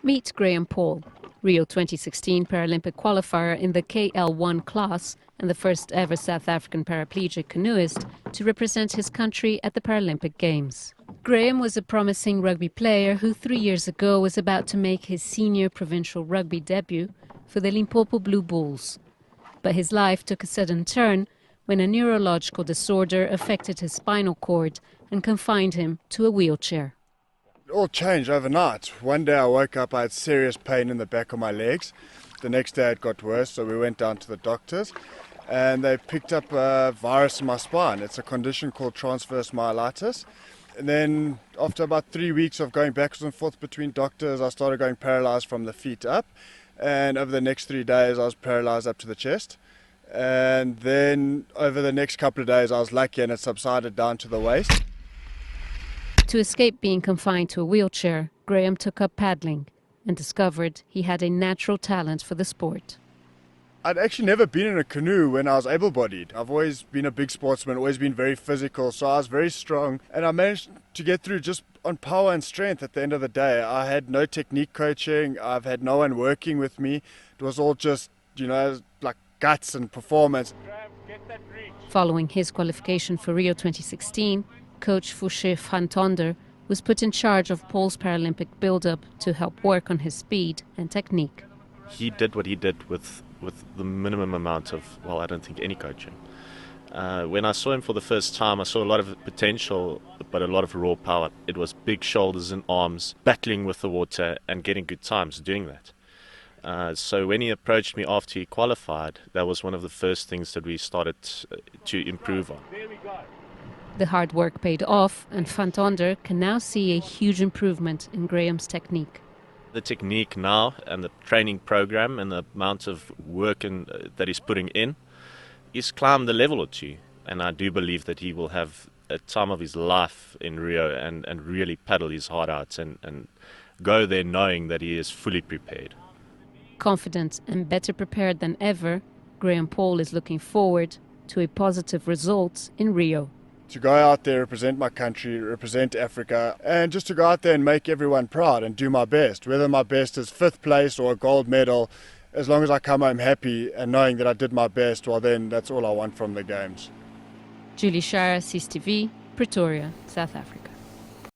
Meet Graham Paull, Rio 2016 Paralympic qualifier in the KL1 class and the first ever South African paraplegic canoeist to represent his country at the Paralympic Games. Graham was a promising rugby player who 3 years ago was about to make his senior provincial rugby debut for the Limpopo Blue Bulls. But his life took a sudden turn when a neurological disorder affected his spinal cord and confined him to a wheelchair. It all changed overnight. One day I woke up, I had serious pain in the back of my legs. The next day it got worse, so we went down to the doctors and they picked up a virus in my spine. It's a condition called transverse myelitis. And then after about 3 weeks of going backwards and forth between doctors, I started going paralyzed from the feet up. And over the next 3 days I was paralyzed up to the chest. And then over the next couple of days I was lucky and it subsided down to the waist. To escape being confined to a wheelchair, Graham took up paddling and discovered he had a natural talent for the sport. I'd actually never been in a canoe when I was able-bodied. I've always been a big sportsman, always been very physical, so I was very strong. And I managed to get through just on power and strength at the end of the day. I had no technique coaching, I've had no one working with me. It was all just, like guts and performance. Following his qualification for Rio 2016, coach Fouché van Tonder was put in charge of Paul's Paralympic build-up to help work on his speed and technique. He did what he did with the minimum amount of, well, I don't think any coaching. When I saw him for the first time, I saw a lot of potential, but a lot of raw power. It was big shoulders and arms, battling with the water and getting good times doing that. So when he approached me after he qualified, that was one of the first things that we started to improve on. The hard work paid off, and Van Tonder can now see a huge improvement in Graham's technique. The technique now and the training program and the amount of work that he's putting in, he's climbed a level or two. And I do believe that he will have a time of his life in Rio and really paddle his heart out and go there knowing that he is fully prepared. Confident and better prepared than ever, Graham Paull is looking forward to a positive result in Rio. To go out there, represent my country, represent Africa, and just to go out there and make everyone proud and do my best. Whether my best is 5th place or a gold medal, as long as I come home happy and knowing that I did my best, well then that's all I want from the Games. Julie Shire, CCTV, Pretoria, South Africa.